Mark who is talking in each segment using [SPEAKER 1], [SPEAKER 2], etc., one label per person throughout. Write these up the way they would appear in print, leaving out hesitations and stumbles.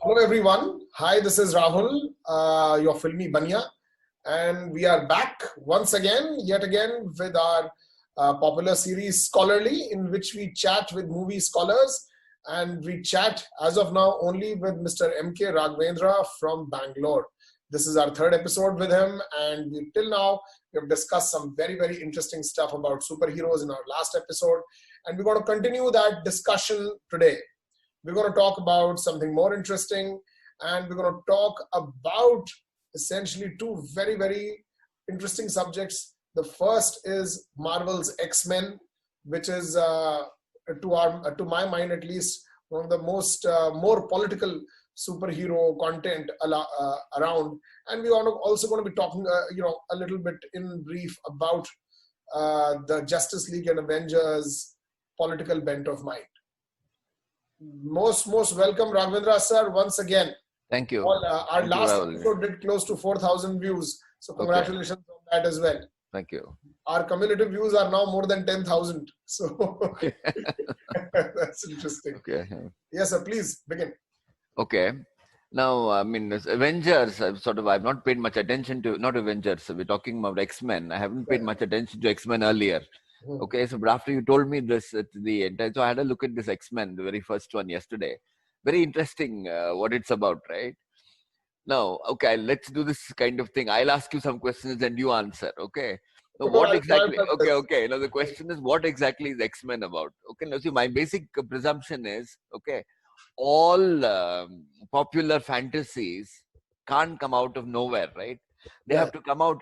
[SPEAKER 1] Hello everyone. Hi, this is Rahul, your filmy Banya, and we are back once again, yet again, with our popular series Scholarly, in which we chat with movie scholars, and we chat as of now only with Mr. M.K. Raghavendra from Bangalore. This is our third episode with him, and till now we have discussed some very interesting stuff about superheroes in our last episode, and we're going to continue that discussion today. We're going to talk about something more interesting, and we're going to talk about essentially two very interesting subjects. The first is Marvel's X-Men, which is to my mind at least, one of the most more political superhero content around. And we are also going to be talking a little bit in brief about the Justice League and Avengers political bent of mind. Most welcome, Raghavendra sir, once again.
[SPEAKER 2] Thank you.
[SPEAKER 1] Our last episode did close to 4,000 views, so congratulations on that as well.
[SPEAKER 2] Thank you.
[SPEAKER 1] Our cumulative views are now more than 10,000, so that's interesting.
[SPEAKER 2] Okay.
[SPEAKER 1] Yes, sir. Please begin.
[SPEAKER 2] Okay. Now, I mean, Avengers. I've not paid much attention to. Not Avengers. We're talking about X-Men. I haven't paid much attention to X-Men earlier. Okay, so but after you told me this at the end, so I had a look at this X-Men, the very first one yesterday. Very interesting what it's about, right? Now, okay, let's do this kind of thing. I'll ask you some questions and you answer, okay? So what exactly, okay. Now the question is, what exactly is X-Men about? Okay, now see, my basic presumption is, okay, all popular fantasies can't come out of nowhere, right? They have to come out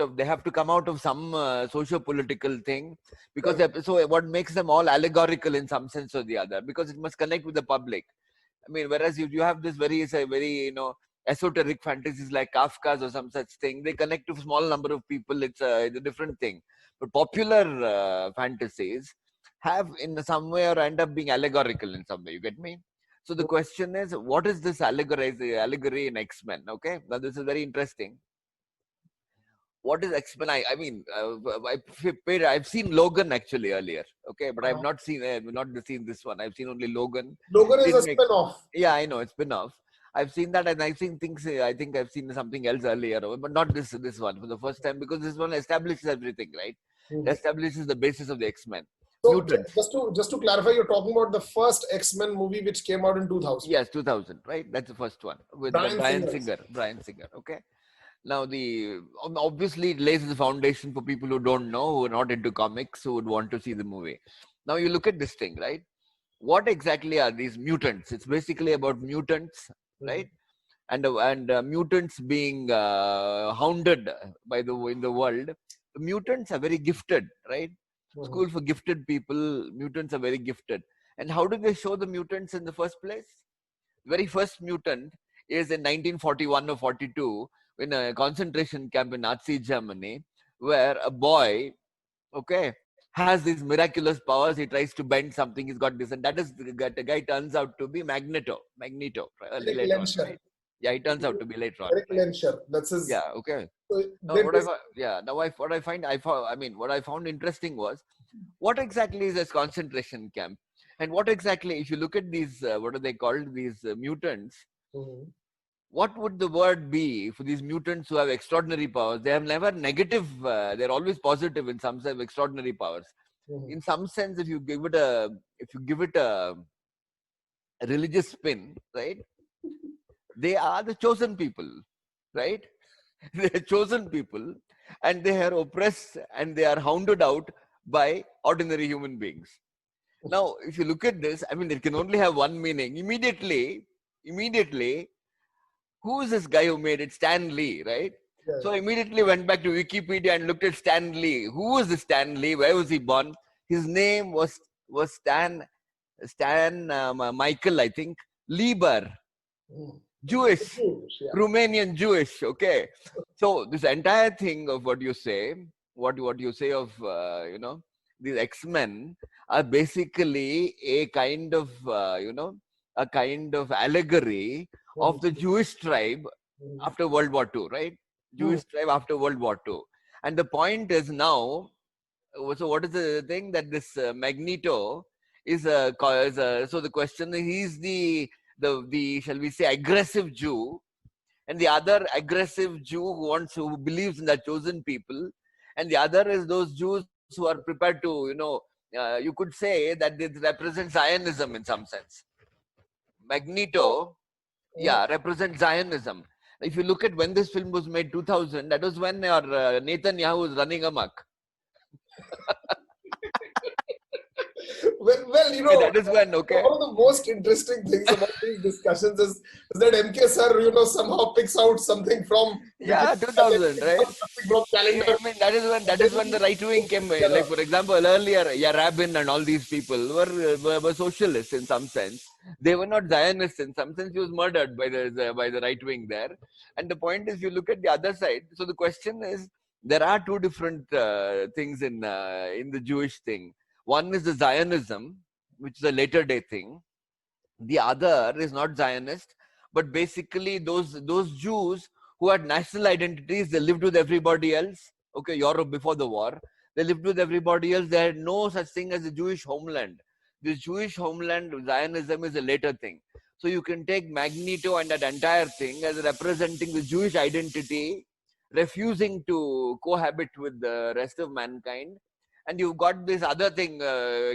[SPEAKER 2] of some socio-political thing, because so what makes them all allegorical in some sense or the other, because it must connect with the public. I mean, whereas you have this very esoteric fantasies like Kafka's or some such thing, they connect to a small number of people. It's a different thing. But popular fantasies have in some way or end up being allegorical in some way. You get me? So the question is, what is this allegory in X-Men? Okay, now this is very interesting. What is X-Men? I've seen Logan actually earlier, okay, but I've not seen this one. I've seen only Logan.
[SPEAKER 1] Logan is a spin-off.
[SPEAKER 2] Yeah, I know, it's spin-off. I've seen that, and I've seen things. I think I've seen something else earlier, but not this one for the first time, because this one establishes everything, right? It establishes the basis of the X-Men.
[SPEAKER 1] So just to clarify, you're talking about the first X-Men movie which came out in 2000.
[SPEAKER 2] Yes, 2000, right? That's the first one with Bryan Singer. Okay. Now, obviously it lays the foundation for people who don't know, who are not into comics, who would want to see the movie. Now, you look at this thing, right? What exactly are these mutants? It's basically about mutants, right? And mutants being hounded in the world. The mutants are very gifted, right? School for gifted people. Mutants are very gifted. And how do they show the mutants in the first place? The very first mutant is in 1941 or 42, in a concentration camp in Nazi Germany, where a boy, okay, has these miraculous powers. He tries to bend something. He's got this, and that is the guy turns out to be Magneto. Right? Yeah, he turns out to be later on.
[SPEAKER 1] That's his.
[SPEAKER 2] Yeah. Okay. So what I found interesting was, what exactly is this concentration camp, and what exactly, if you look at these, what are they called? These mutants. What would the word be for these mutants who have extraordinary powers? They have never negative, they're always positive in some sense, extraordinary powers. In some sense, if you give it a religious spin, right? They are the chosen people, right? They are chosen people, and they are oppressed and they are hounded out by ordinary human beings. Now, if you look at this, I mean, it can only have one meaning. Immediately, who is this guy who made it? Stan Lee, right? Yeah. So I immediately went back to Wikipedia and looked at Stan Lee. Who was this Stan Lee? Where was he born? His name was Stan Michael, I think, Lieber. Jewish, yeah. Romanian Jewish, okay. So this entire thing of what you say of, these X-Men are basically a kind of, allegory of the Jewish tribe after World War II, right? Jewish tribe after World War II. And the point is now, so what is the thing that this Magneto is so the question is, he's the the shall we say aggressive Jew, and the other aggressive Jew who believes in the chosen people, and the other is those Jews who are prepared to, you could say that it represents Zionism in some sense. Magneto, represents Zionism. If you look at when this film was made, 2000, that was when Netanyahu was running amok.
[SPEAKER 1] Well,
[SPEAKER 2] that is when,
[SPEAKER 1] one of the most interesting things about these discussions is that MK sir, somehow picks out something from
[SPEAKER 2] 2000, right?
[SPEAKER 1] From calendar.
[SPEAKER 2] I mean, that is when the right wing came. Like, for example, earlier, Rabin and all these people were socialists in some sense. They were not Zionists in some sense. He was murdered by the right wing there. And the point is, you look at the other side. So the question is, there are two different things in the Jewish thing. One is the Zionism, which is a later day thing. The other is not Zionist, but basically those Jews who had national identities, they lived with everybody else. Okay, Europe before the war, they lived with everybody else. They had no such thing as a Jewish homeland. This Jewish homeland, Zionism, is a later thing. So you can take Magneto and that entire thing as representing the Jewish identity, refusing to cohabit with the rest of mankind. And you've got this other thing,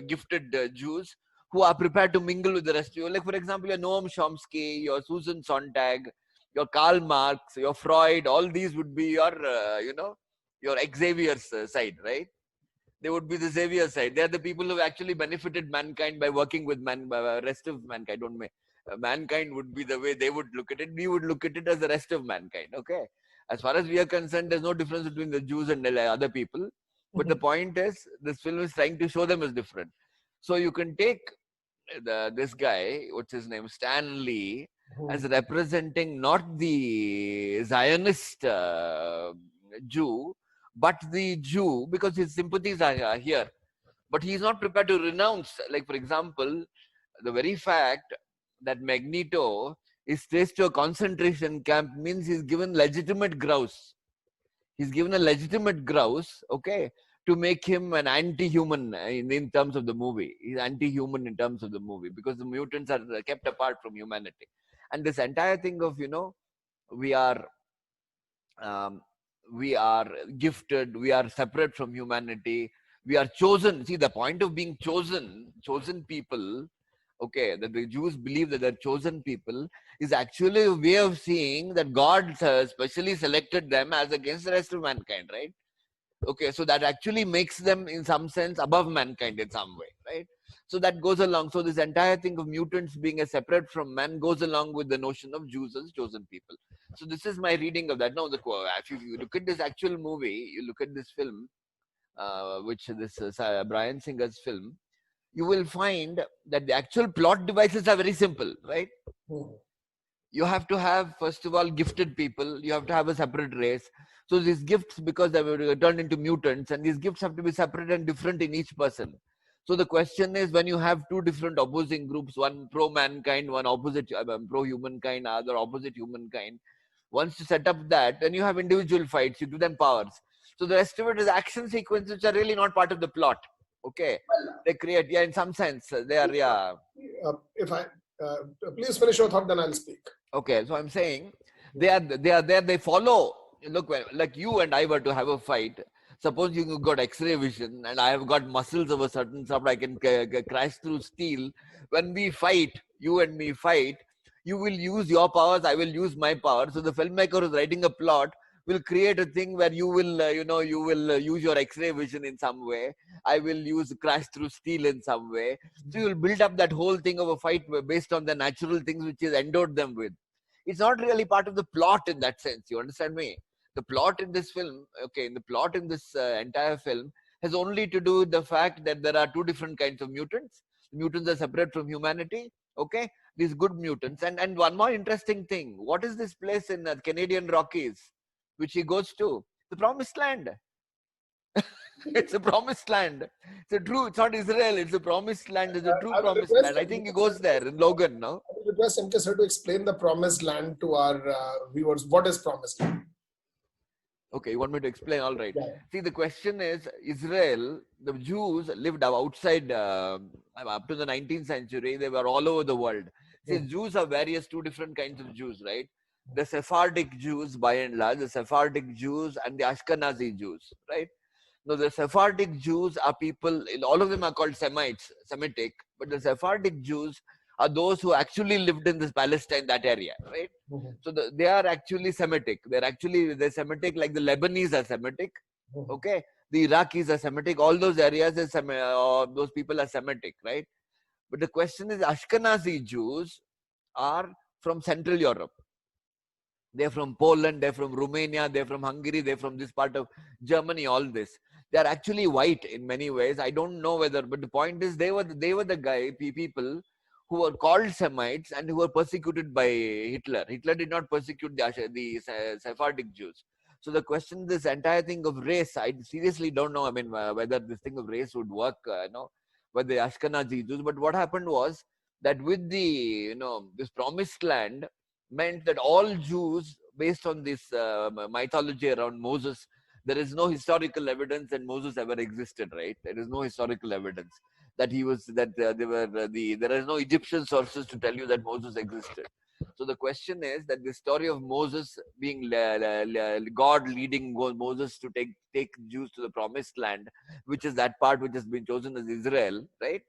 [SPEAKER 2] gifted Jews who are prepared to mingle with the rest of you. Like, for example, your Noam Chomsky, your Susan Sontag, your Karl Marx, your Freud, all these would be your, your Xavier's side, right? They would be the Xavier side. They are the people who actually benefited mankind by working with rest of mankind. Mankind would be the way they would look at it. We would look at it as the rest of mankind, okay? As far as we are concerned, there's no difference between the Jews and the other people. But the point is, this film is trying to show them as different. So you can take this guy, what's his name, Stan Lee, as representing not the Zionist Jew, but the Jew, because his sympathies are here. But he is not prepared to renounce. Like, for example, the very fact that Magneto is traced to a concentration camp means he's given legitimate grouse. He's given a legitimate grouse, okay, to make him an anti-human in terms of the movie. He's anti-human in terms of the movie because the mutants are kept apart from humanity. And this entire thing of, we are gifted, we are separate from humanity, we are chosen. See, the point of being chosen people, okay, that the Jews believe that they're chosen people, is actually a way of seeing that God specially selected them as against the rest of mankind, right? Okay, so that actually makes them in some sense above mankind in some way, right? So that goes along. So this entire thing of mutants being separate from man goes along with the notion of Jews as chosen people. So this is my reading of that. Now, if you look at this actual movie, you look at this film, which this is Bryan Singer's film, you will find that the actual plot devices are very simple, right? You have to have, first of all, gifted people. You have to have a separate race. So these gifts, because they were turned into mutants, and these gifts have to be separate and different in each person. So the question is, when you have two different opposing groups, one pro-mankind, one opposite, pro-humankind, other opposite humankind, once you set up that, then you have individual fights, you give them powers. So the rest of it is action sequences which are really not part of the plot. Okay, they create, in some sense, they are,
[SPEAKER 1] If I please finish your thought, then I'll speak.
[SPEAKER 2] Okay, so I'm saying they are there. They follow. Look, like you and I were to have a fight. Suppose you got X-ray vision, and I have got muscles of a certain sort. I can crash through steel. When we fight, you and me fight. You will use your powers. I will use my powers. So the filmmaker who's writing a plot will create a thing where you will, you will use your X-ray vision in some way. I will use crash through steel in some way. So you will build up that whole thing of a fight based on the natural things which is endowed them with. It's not really part of the plot in that sense. You understand me? The plot in this film, okay, the plot in this entire film has only to do with the fact that there are two different kinds of mutants. Mutants are separate from humanity. Okay, these good mutants. And one more interesting thing. What is this place in Canadian Rockies, which he goes to? The Promised Land. It's a promised land. It's not Israel. It's a promised land. It's a true promised land. I think he goes there in Logan, no?
[SPEAKER 1] I would request MK sir to explain the promised land to our viewers. What is promised land?
[SPEAKER 2] Okay, you want me to explain? All right.
[SPEAKER 1] Yeah.
[SPEAKER 2] See, the question is, Israel, the Jews lived outside up to the 19th century. They were all over the world. See, Jews are two different kinds of Jews, right? The Sephardic Jews, by and large, the Sephardic Jews and the Ashkenazi Jews, right? Now, the Sephardic Jews are people, all of them are called Semitic, but the Sephardic Jews are those who actually lived in this Palestine, that area, right? So they are actually Semitic. They're Semitic, like the Lebanese are Semitic, okay? The Iraqis are Semitic. All those areas, those people are Semitic, right? But the question is, Ashkenazi Jews are from Central Europe. They're from Poland, they're from Romania, they're from Hungary, they're from this part of Germany, all this. They're actually white in many ways. I don't know whether, but the point is they were the people who were called Semites and who were persecuted by Hitler. Hitler did not persecute the Sephardic Jews. So the question, this entire thing of race, I seriously don't know. I mean, whether this thing of race would work, with the Ashkenazi Jews. But what happened was that with the, this promised land meant that all Jews, based on this mythology around Moses, there is no historical evidence that Moses ever existed, right? There is no historical evidence that he was, that there is no Egyptian sources to tell you that Moses existed. So the question is that the story of Moses being God leading Moses to take Jews to the promised land, which is that part which has been chosen as Israel, right?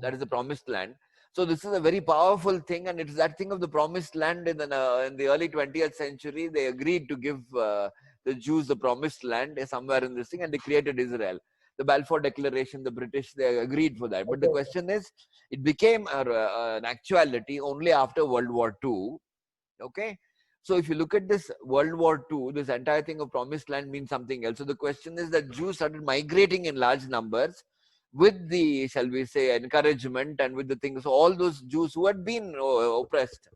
[SPEAKER 2] That is the promised land. So this is a very powerful thing, and it's that thing of the promised land in the early 20th century. They agreed to give the Jews the promised land somewhere in this thing, and they created Israel. The Balfour Declaration, the British, they agreed for that. But the question is, it became an actuality only after World War II. Okay? So if you look at this World War II, this entire thing of promised land means something else. So the question is that Jews started migrating in large numbers with the, shall we say, encouragement and with the things. So all those Jews who had been oppressed,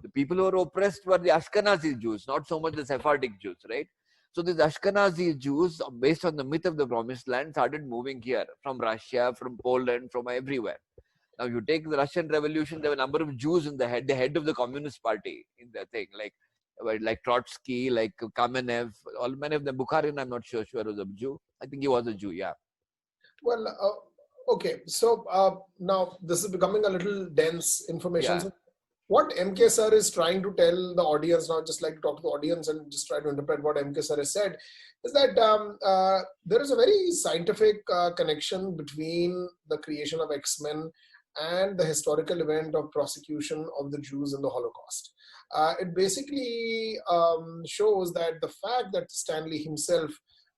[SPEAKER 2] the people who were oppressed were the Ashkenazi Jews, not so much the Sephardic Jews, right? So these Ashkenazi Jews, based on the myth of the promised land, started moving here from Russia, from Poland, from everywhere. Now you take the Russian Revolution, there were a number of Jews in the head of the Communist Party in the thing, like Trotsky, like Kamenev, many of them. Bukharin, I'm not sure was a Jew. I think he was a Jew, yeah.
[SPEAKER 1] Well, okay. So now this is becoming a little dense information. Yeah. So what MK sir is trying to tell the audience now, just like to talk to the audience and just try to interpret what MK sir has said, is that there is a very scientific connection between the creation of X-Men and the historical event of prosecution of the Jews in the Holocaust. It basically shows that the fact that Stan Lee himself,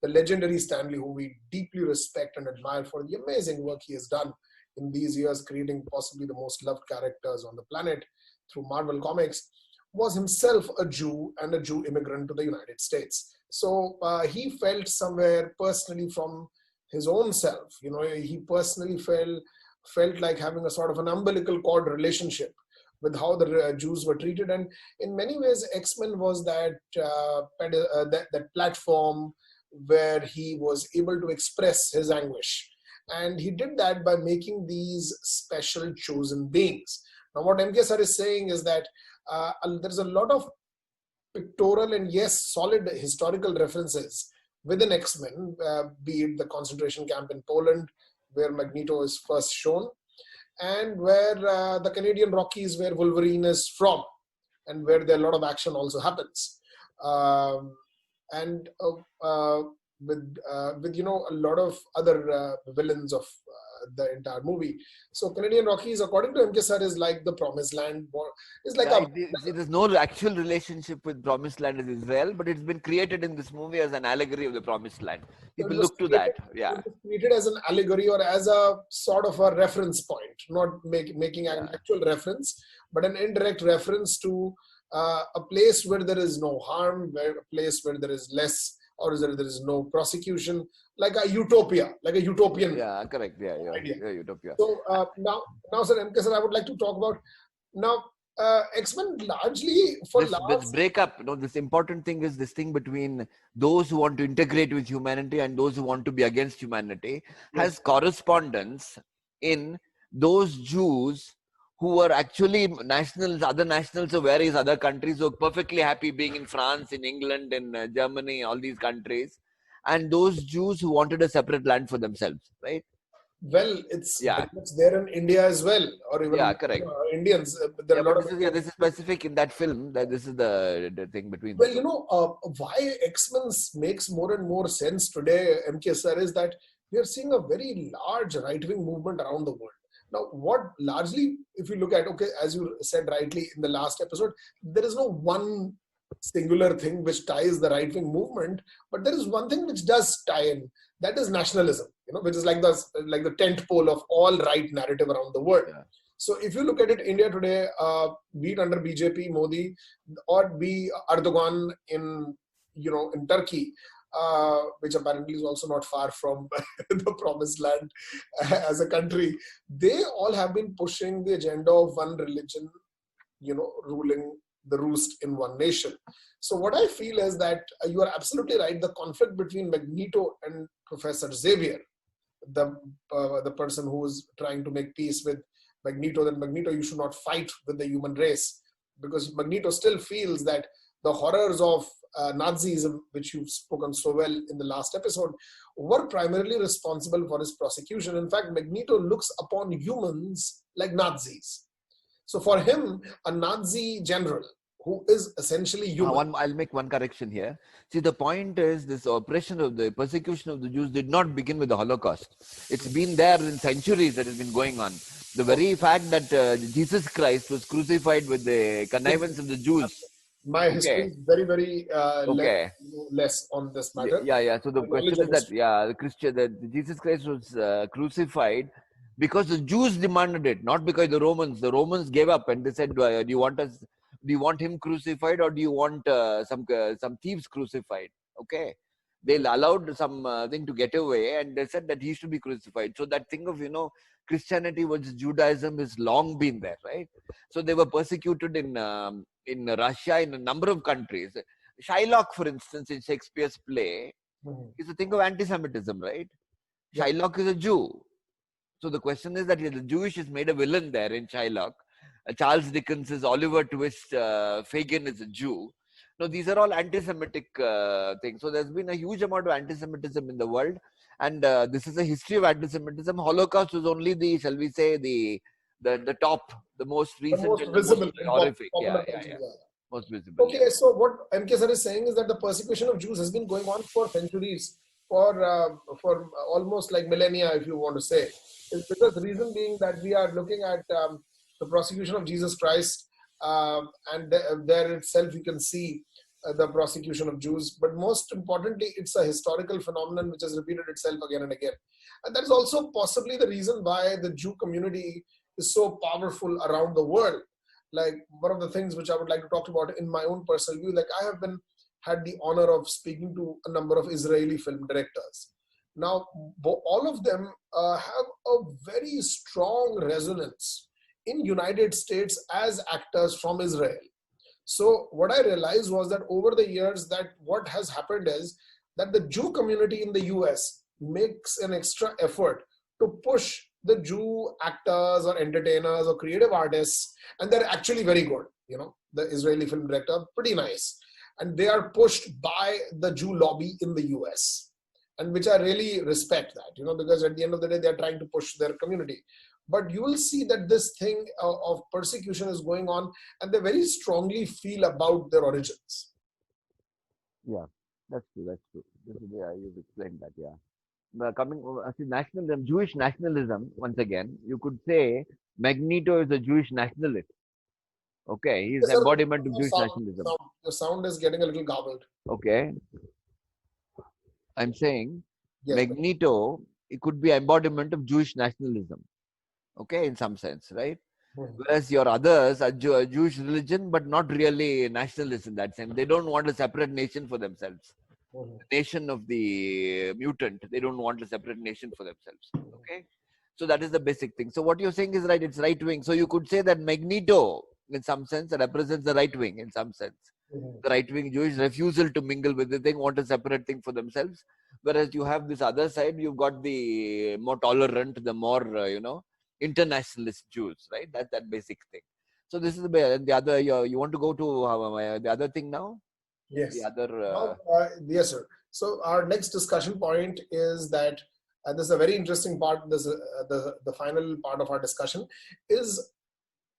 [SPEAKER 1] the legendary Stan Lee, who we deeply respect and admire for the amazing work he has done in these years, creating possibly the most loved characters on the planet through Marvel Comics, was himself a Jew and a Jew immigrant to the United States. So he felt somewhere personally from his own self, he personally felt like having a sort of an umbilical cord relationship with how the Jews were treated. And in many ways, X-Men was that platform where he was able to express his anguish. And he did that by making these special chosen beings. Now, what MK sir is saying is that there's a lot of pictorial and, yes, solid historical references within X-Men, be it the concentration camp in Poland, where Magneto is first shown, and where the Canadian Rockies, where Wolverine is from, and where a lot of action also happens. With a lot of other villains of the entire movie. So Canadian Rockies, according to MK sir, is like the promised land. It's like
[SPEAKER 2] there's no actual relationship with promised land as Israel, but it's been created in this movie as an allegory of the promised land. People look to that. Yeah.
[SPEAKER 1] It was created as an allegory or as a sort of a reference point, not making an actual reference, but an indirect reference to a place where there is no harm, a place where there is less, or is there is no prosecution, like a utopia, like a utopian.
[SPEAKER 2] Yeah, correct. Yeah, utopia.
[SPEAKER 1] So now, sir, MK sir, I would like to talk about now X-Men largely for
[SPEAKER 2] this breakup. This important thing is this thing between those who want to integrate with humanity and those who want to be against humanity has correspondence in those Jews who were actually nationals, other nationals of various other countries, who were perfectly happy being in France, in England, in Germany, all these countries, and those Jews who wanted a separate land for themselves, right?
[SPEAKER 1] Well, it's
[SPEAKER 2] Yeah.
[SPEAKER 1] very much there in India as well, or even
[SPEAKER 2] Yeah, correct.
[SPEAKER 1] Indians. There are a lot of
[SPEAKER 2] this is specific in that film. That this is the thing between
[SPEAKER 1] Well,
[SPEAKER 2] the two.
[SPEAKER 1] why X-Men makes more and more sense today, MK sir, is that we are seeing a very large right-wing movement around the world. Now, what largely, if you look at, okay, as you said rightly in the last episode, there is no one singular thing which ties the right-wing movement, but there is one thing which does tie in. That is nationalism, which is like the tent pole of all right narrative around the world.
[SPEAKER 2] Yeah.
[SPEAKER 1] So if you look at it, India today, be it under BJP, Modi, or be Erdogan in Turkey, which apparently is also not far from the promised land as a country, they all have been pushing the agenda of one religion, ruling the roost in one nation. So what I feel is that you are absolutely right. The conflict between Magneto and Professor Xavier, the person who is trying to make peace with Magneto, then Magneto, you should not fight with the human race, because Magneto still feels that the horrors of Nazism, which you've spoken so well in the last episode, were primarily responsible for his prosecution. In fact, Magneto looks upon humans like Nazis. So for him, a Nazi general who is essentially human.
[SPEAKER 2] I'll make one correction here. See, the point is this oppression of the persecution of the Jews did not begin with the Holocaust. It's been there in centuries that has been going on. The very fact that Jesus Christ was crucified with the connivance of the Jews.
[SPEAKER 1] My history is very, very less on this matter.
[SPEAKER 2] Yeah. So the question is that, that Jesus Christ was crucified because the Jews demanded it, not because the Romans gave up and they said, do you want him crucified, or do you want some thieves crucified? Okay. They allowed some thing to get away, and they said that he should be crucified. So that thing of, Christianity versus Judaism has long been there, right? So they were persecuted in Russia, in a number of countries. Shylock, for instance, in Shakespeare's play, is a thing of anti-Semitism, right? Yeah. Shylock is a Jew. So the question is that the Jewish is made a villain there in Shylock. Charles Dickens is Oliver Twist. Fagin is a Jew. No, these are all anti-Semitic things. So there's been a huge amount of anti-Semitism in the world, and this is a history of anti-Semitism. Holocaust was only the, shall we say, the top, the most recent,
[SPEAKER 1] the most visible,
[SPEAKER 2] horrific. Most visible.
[SPEAKER 1] Okay, so what MK sir is saying is that the persecution of Jews has been going on for centuries, for almost like millennia, if you want to say. It's because the reason being that we are looking at the prosecution of Jesus Christ, and there itself you can see the prosecution of Jews. But most importantly, it's a historical phenomenon which has repeated itself again and again. And that is also possibly the reason why the Jew community is so powerful around the world. Like, one of the things which I would like to talk about in my own personal view, like I have had the honor of speaking to a number of Israeli film directors. Now, all of them have a very strong resonance in United States as actors from Israel. So what I realized was that over the years, that what has happened is that the Jew community in the US makes an extra effort to push the Jew actors or entertainers or creative artists, and they're actually very good. The Israeli film director, pretty nice. And they are pushed by the Jew lobby in the US. And which I really respect that, because at the end of the day, they're trying to push their community. But you will see that this thing of persecution is going on, and they very strongly feel about their origins.
[SPEAKER 2] Yeah, that's true. This is the way you've explained that, yeah. Coming to nationalism, Jewish nationalism, once again, you could say Magneto is a Jewish nationalist. Okay, he's an embodiment of Jewish nationalism.
[SPEAKER 1] The sound is getting a little garbled.
[SPEAKER 2] Okay. I'm saying Magneto, it could be embodiment of Jewish nationalism. Okay, in some sense, right? Whereas your others are Jewish religion, but not really nationalists in that sense. They don't want a separate nation for themselves. The nation of the mutant, they don't want a separate nation for themselves. Okay, so that is the basic thing. So what you're saying is right. It's right wing. So you could say that Magneto, in some sense, represents the right wing. In some sense, the right wing Jewish refusal to mingle with the thing, want a separate thing for themselves. Whereas you have this other side. You've got the more tolerant, the more internationalist Jews, right? That's that basic thing. So this is the other. You want to go to the other thing now?
[SPEAKER 1] Yes.
[SPEAKER 2] The other.
[SPEAKER 1] Yes, sir. So our next discussion point is that and this is a very interesting part. This the final part of our discussion is.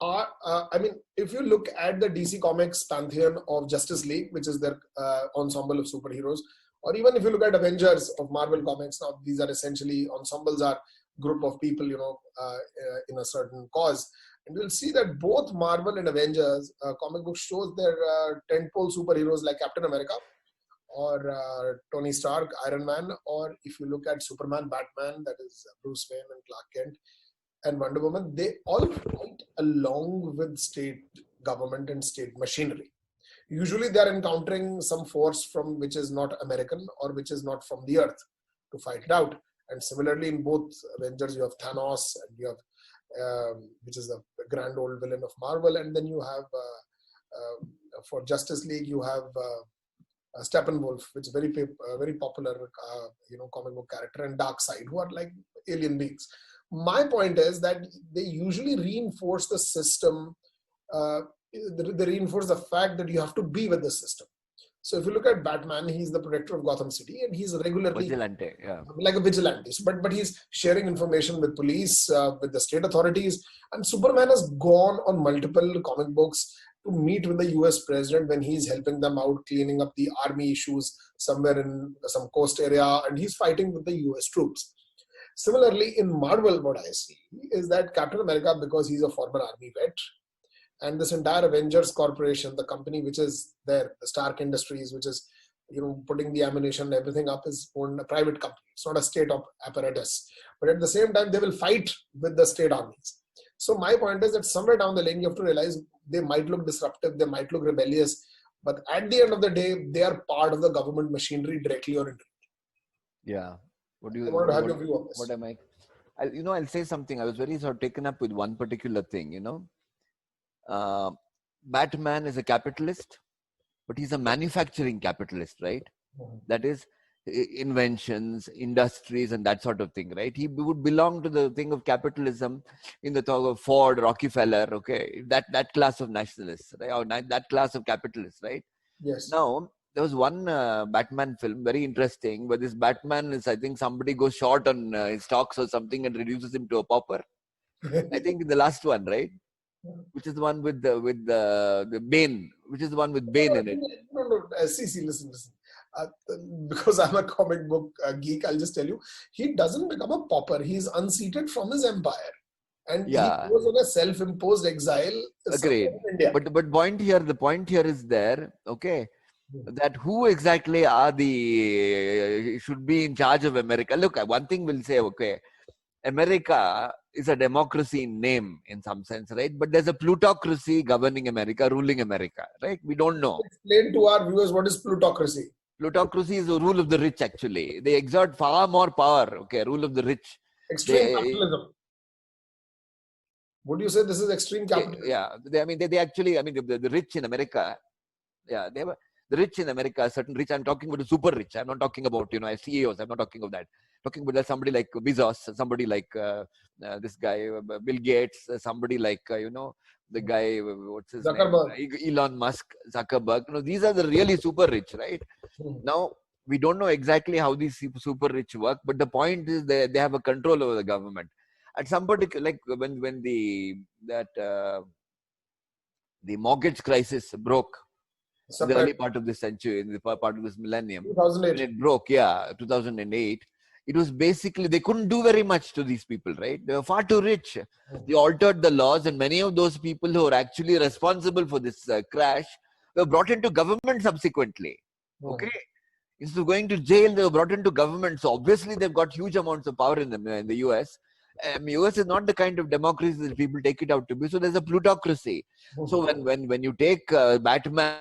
[SPEAKER 1] I mean, if you look at the DC Comics pantheon of Justice League, which is their ensemble of superheroes, or even if you look at Avengers of Marvel Comics, now these are essentially ensembles are group of people, in a certain cause. And you'll see that both Marvel and Avengers comic book shows their tentpole superheroes like Captain America or Tony Stark, Iron Man, or if you look at Superman, Batman, that is Bruce Wayne and Clark Kent, and Wonder Woman, they all fight along with state government and state machinery. Usually they are encountering some force from which is not American or which is not from the earth to fight it out. And similarly, in both Avengers, you have Thanos, and you have, which is the grand old villain of Marvel, and then you have, for Justice League, you have Steppenwolf, which is very popular, comic book character, and Darkseid, who are like alien beings. My point is that they usually reinforce the system. They reinforce the fact that you have to be with the system. So if you look at Batman, he's the protector of Gotham City, and he's regularly
[SPEAKER 2] vigilante, yeah,
[SPEAKER 1] like a vigilante. But he's sharing information with police, with the state authorities. And Superman has gone on multiple comic books to meet with the US president when he's helping them out, cleaning up the army issues somewhere in some coast area, and he's fighting with the US troops. Similarly, in Marvel, what I see is that Captain America, because he's a former army vet, and this entire Avengers Corporation, the company which is there, the Stark Industries, which is putting the ammunition and everything up, is owned a private company. It's not a state apparatus. But at the same time, they will fight with the state armies. So my point is that somewhere down the lane, you have to realize they might look disruptive, they might look rebellious, but at the end of the day, they are part of the government machinery directly or indirectly.
[SPEAKER 2] Yeah.
[SPEAKER 1] I want to have your view on this.
[SPEAKER 2] What am I? I'll say something. I was very sort of taken up with one particular thing, Batman is a capitalist, but he's a manufacturing capitalist, right?
[SPEAKER 1] Mm-hmm.
[SPEAKER 2] That is inventions, industries, and that sort of thing, right? He would belong to the thing of capitalism in the thought of Ford, Rockefeller, okay? That class of nationalists, right? Or that class of capitalists, right?
[SPEAKER 1] Yes.
[SPEAKER 2] Now, there was one Batman film, very interesting, where this Batman is, I think somebody goes short on his stocks or something and reduces him to a pauper. I think the last one, right? Which is the one with the Bane, which is the one with Bane in it.
[SPEAKER 1] No. See, listen. Because I'm a comic book geek, I'll just tell you, he doesn't become a pauper. He's unseated from his empire. And he goes on a self-imposed exile.
[SPEAKER 2] Agreed. But the point here is there, okay, that who exactly should be in charge of America. Look, one thing we'll say, okay, America is a democracy in name in some sense, right? But there's a plutocracy governing America, ruling America, right? We don't know.
[SPEAKER 1] Explain to our viewers what is plutocracy.
[SPEAKER 2] Plutocracy is the rule of the rich, actually. They exert far more power, okay, rule of the rich.
[SPEAKER 1] Extreme capitalism. Would you say this is extreme capitalism?
[SPEAKER 2] Yeah. They actually, the rich in America, yeah, the rich in America, certain rich, I'm talking about the super rich. I'm not talking about, CEOs. I'm not talking about that. Talking about somebody like Bezos, somebody like this guy, Bill Gates, somebody like, the guy, what's his name? Elon Musk, Zuckerberg. These are the really super rich, right? Now, we don't know exactly how these super rich work, but the point is they have a control over the government. At some particular, like when the mortgage crisis broke, in the early part of this century, in the part of this millennium,
[SPEAKER 1] 2008.
[SPEAKER 2] when it broke, 2008, it was basically, they couldn't do very much to these people, right? They were far too rich. They altered the laws, and many of those people who are actually responsible for this crash were brought into government subsequently. Okay? Instead of going to jail, they were brought into government. So obviously, they've got huge amounts of power in the US. US is not the kind of democracy that people take it out to be. So there's a plutocracy. So when you take Batman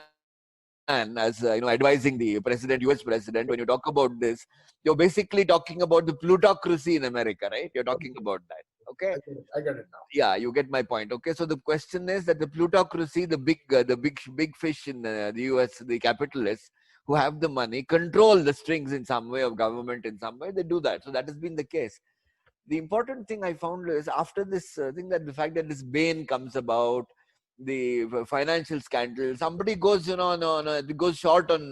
[SPEAKER 2] as advising the US president, when you talk about this, you're basically talking about the plutocracy in America, right? You're talking about that. Okay,
[SPEAKER 1] I get it now.
[SPEAKER 2] Yeah, you get my point. Okay, so the question is that the plutocracy, the big fish in the US, the capitalists who have the money, control the strings in some way of government. In some way, they do that. So that has been the case. The important thing I found is after this thing, that the fact that this Bane comes about, the financial scandal, somebody goes, goes short on,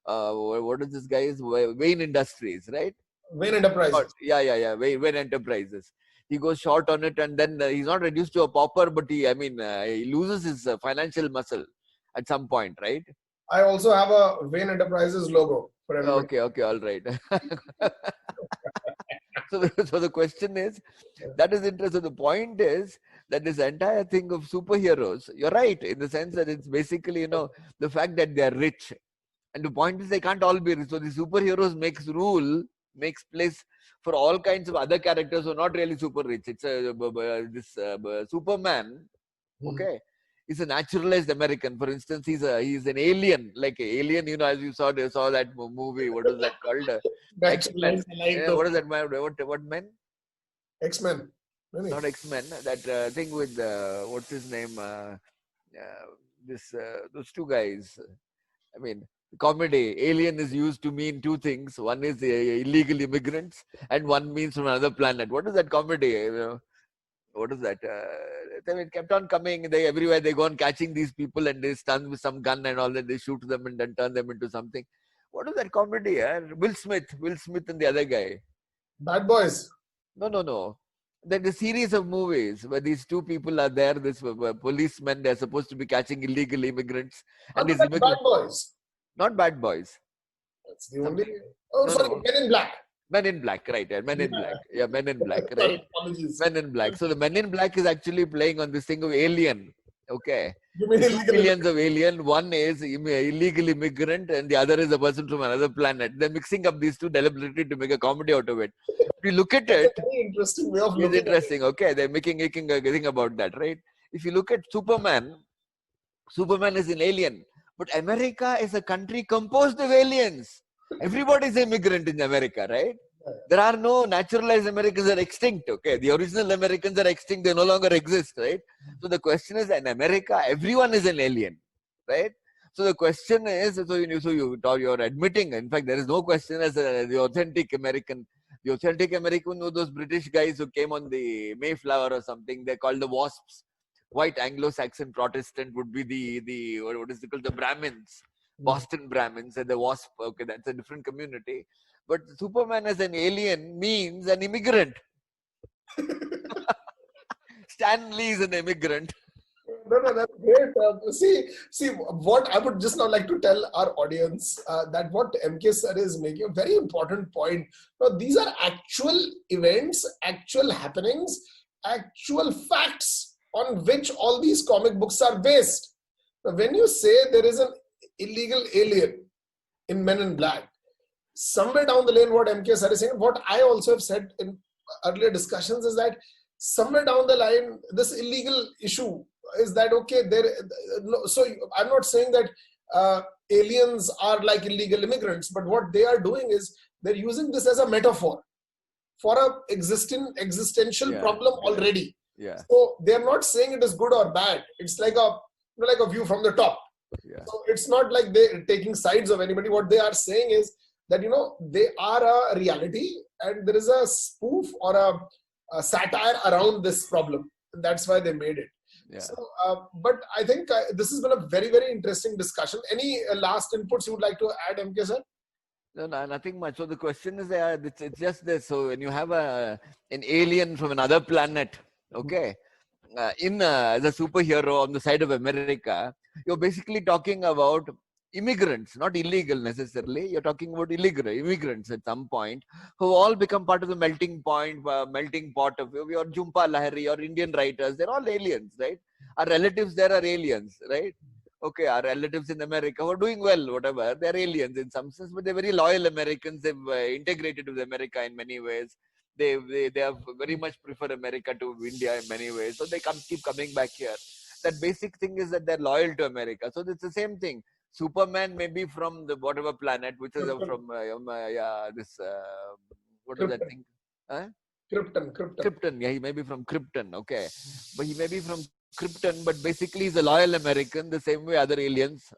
[SPEAKER 2] what is this guy's Wayne Industries, right?
[SPEAKER 1] Wayne Enterprises.
[SPEAKER 2] Yeah. Wayne Enterprises. He goes short on it, and then he's not reduced to a pauper, but he loses his financial muscle at some point, right?
[SPEAKER 1] I also have a Wayne Enterprises logo for everybody.
[SPEAKER 2] Okay, all right. So the question is, that is interesting. The point is that this entire thing of superheroes, you're right, in the sense that it's basically, the fact that they're rich. And the point is they can't all be rich. So the superheroes makes place for all kinds of other characters who are not really super rich. It's Superman, okay, is a naturalized American. For instance, he's an alien, like an alien, as you saw that movie. What is that called? X-Men. What is that? What men?
[SPEAKER 1] X-Men.
[SPEAKER 2] Really? Not X-Men. That thing with what's his name? Those two guys. I mean, comedy. Alien is used to mean two things. One is illegal immigrants, and one means from another planet. What is that comedy? What is that? It kept on coming. Everywhere they go on catching these people, and they stun with some gun and all that. They shoot them and then turn them into something. What is that comedy? Will Smith and the other guy.
[SPEAKER 1] Bad Boys.
[SPEAKER 2] No. There's a series of movies where these two people are there. This policemen. They're supposed to be catching illegal immigrants.
[SPEAKER 1] And these Bad Boys.
[SPEAKER 2] Not Bad Boys.
[SPEAKER 1] That's the only. Men in Black.
[SPEAKER 2] Men in Black, right? Men in Black. Yeah, Men in Black, right? Men in Black. So the Men in Black is actually playing on this thing of alien. Okay. Millions of alien. One is illegal immigrant, and the other is a person from another planet. They're mixing up these two deliberately to make a comedy out of it. If you look at it,
[SPEAKER 1] very interesting way of
[SPEAKER 2] looking. It's interesting. Okay, they're making a thing about that, right? If you look at Superman is an alien, but America is a country composed of aliens. Everybody is immigrant in America, right? There are no naturalized Americans that are extinct, okay? The original Americans are extinct, they no longer exist, right? So the question is, in America, everyone is an alien, right? So the question is, you're admitting, in fact, there is no question as the authentic American, those British guys who came on the Mayflower or something, they're called the WASPs. White Anglo-Saxon Protestant would be the what is it called, the Brahmins. Boston Brahmins and the WASP, okay, that's a different community. But Superman as an alien means an immigrant. Stan Lee is an immigrant.
[SPEAKER 1] No, that's great. See, what I would just now like to tell our audience that what MK sir is making a very important point. Now, these are actual events, actual happenings, actual facts on which all these comic books are based. Now, when you say there is an illegal alien in Men in Black, somewhere down the lane, what MK sir is saying, what I also have said in earlier discussions, is that somewhere down the line, this illegal issue is that, okay, so I'm not saying that aliens are like illegal immigrants, but what they are doing is they're using this as a metaphor for a existential problem already.
[SPEAKER 2] Yeah.
[SPEAKER 1] So they're not saying it is good or bad. It's like a view from the top.
[SPEAKER 2] Yeah.
[SPEAKER 1] So it's not like they're taking sides of anybody. What they are saying is that, they are a reality, and there is a spoof or a satire around this problem. And that's why they made it.
[SPEAKER 2] Yeah.
[SPEAKER 1] So, but I think this has been a very, very interesting discussion. Any last inputs you would like to add, MK sir?
[SPEAKER 2] No, nothing much. So the question is, it's just this. So when you have an alien from another planet, okay, as a superhero on the side of America, you're basically talking about immigrants, not illegal necessarily. You're talking about immigrants at some point who all become part of the melting pot of your Jhumpa Lahiri, your Indian writers. They're all aliens, right? Our relatives there are aliens, right? Okay, our relatives in America who are doing well, whatever. They're aliens in some sense, but they're very loyal Americans. They've integrated with America in many ways. They have very much prefer America to India in many ways. So they keep coming back here. That basic thing is that they're loyal to America. So it's the same thing. Superman may be from the whatever planet, which is from what is that thing? Huh?
[SPEAKER 1] Krypton.
[SPEAKER 2] Yeah, he may be from Krypton. Okay, but he may be from Krypton, but basically he's a loyal American. The same way other aliens,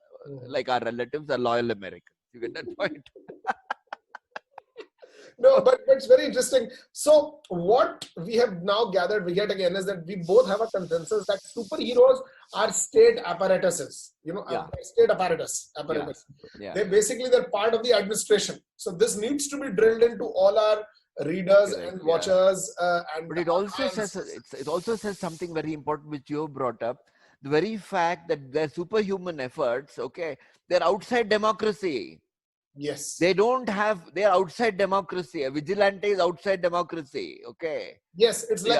[SPEAKER 2] like our relatives, are loyal Americans. You get that point?
[SPEAKER 1] No, but it's very interesting. So what we have now gathered yet again is that we both have a consensus that superheroes are state apparatuses. State apparatus.
[SPEAKER 2] Yeah.
[SPEAKER 1] They're part of the administration. So this needs to be drilled into all our readers and watchers.
[SPEAKER 2] But it also says something very important which you brought up. The very fact that their superhuman efforts, okay, they're outside democracy.
[SPEAKER 1] Yes.
[SPEAKER 2] They're outside democracy. A vigilante is outside democracy. Okay.
[SPEAKER 1] Yes, it's like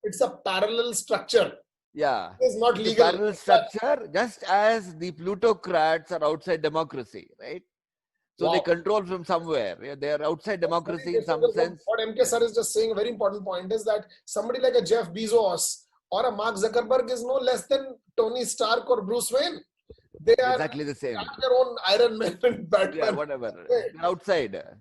[SPEAKER 1] it's a parallel structure.
[SPEAKER 2] Yeah.
[SPEAKER 1] It's not legal.
[SPEAKER 2] A parallel structure, just as the plutocrats are outside democracy, right? So they control from somewhere. Yeah, they are outside democracy in some sense.
[SPEAKER 1] What MK sir is just saying, a very important point, is that somebody like a Jeff Bezos or a Mark Zuckerberg is no less than Tony Stark or Bruce Wayne. They are
[SPEAKER 2] exactly the same.
[SPEAKER 1] They have their own Iron Man and Batman.
[SPEAKER 2] Yeah, whatever. They're outsider.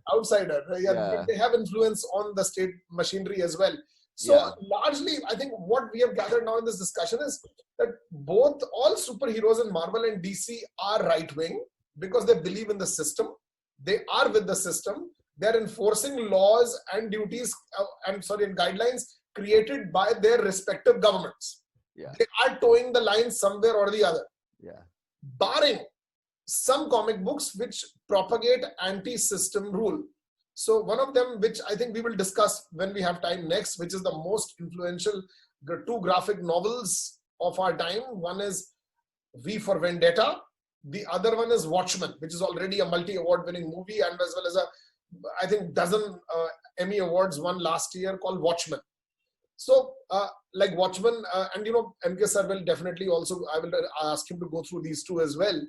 [SPEAKER 1] Yeah. They have influence on the state machinery as well. So largely, I think what we have gathered now in this discussion is that all superheroes in Marvel and DC are right-wing because they believe in the system. They are with the system. They're enforcing laws and duties and guidelines created by their respective governments.
[SPEAKER 2] Yeah.
[SPEAKER 1] They are towing the line somewhere or the other.
[SPEAKER 2] Yeah.
[SPEAKER 1] Barring some comic books which propagate anti-system rule. So one of them, which I think we will discuss when we have time next, which is the most influential, the two graphic novels of our time. One is V for Vendetta. The other one is Watchmen, which is already a multi-award winning movie, and as well as I think dozen Emmy awards won last year, called Watchmen. So like Watchmen, and MK sir will definitely also, I will ask him to go through these two as well.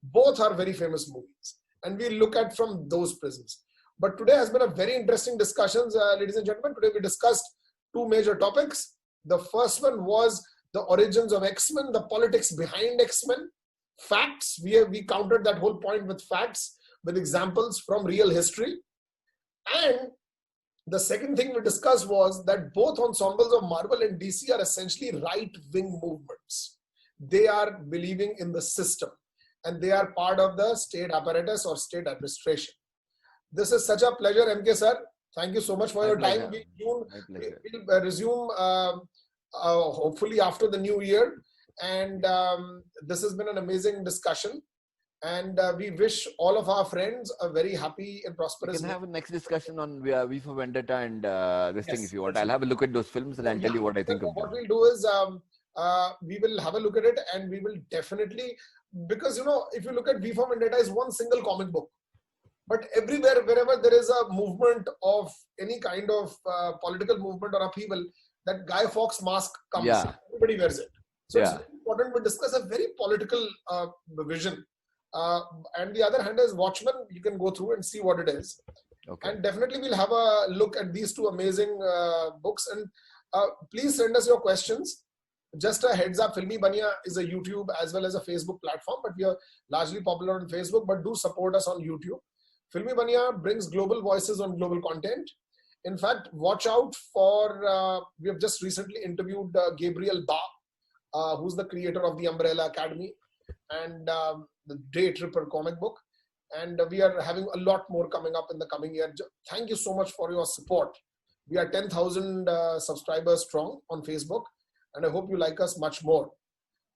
[SPEAKER 1] Both are very famous movies, and we look at from those prisms. But today has been a very interesting discussion, ladies and gentlemen. Today we discussed two major topics. The first one was the origins of X-Men, the politics behind X-Men, facts. We countered that whole point with facts, with examples from real history. And the second thing we discussed was that both ensembles of Marvel and DC are essentially right-wing movements. They are believing in the system, and they are part of the state apparatus or state administration. This is such a pleasure, MK sir. Thank you so much for your time. We'll resume hopefully after the new year. And this has been an amazing discussion. And we wish all of our friends a very happy and prosperous.
[SPEAKER 2] We can have a next discussion on V for Vendetta and this thing if you want. I'll have a look at those films and I'll tell you what I think of them.
[SPEAKER 1] What we'll do is we will have a look at it, and we will definitely, because if you look at V for Vendetta is one single comic book. But everywhere, wherever there is a movement of any kind of political movement or upheaval, that Guy Fawkes mask comes, everybody wears it. So it's very important we discuss a very political vision. And the other hand is Watchmen. You can go through and see what it is. Okay. And definitely we'll have a look at these two amazing books. And please send us your questions. Just a heads up, Filmy Banya is a YouTube as well as a Facebook platform, but we are largely popular on Facebook, but do support us on YouTube. Filmy Banya brings global voices on global content. In fact, watch out for, we have just recently interviewed Gabriel Ba, who's the creator of the Umbrella Academy and the Day Tripper comic book. And we are having a lot more coming up in the coming year. Thank you so much for your support. We are 10,000 subscribers strong on Facebook, and I hope you like us much more.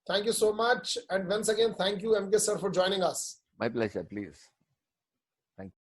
[SPEAKER 1] Thank you so much. And once again, thank you, MK sir, for joining us.
[SPEAKER 2] My pleasure, please.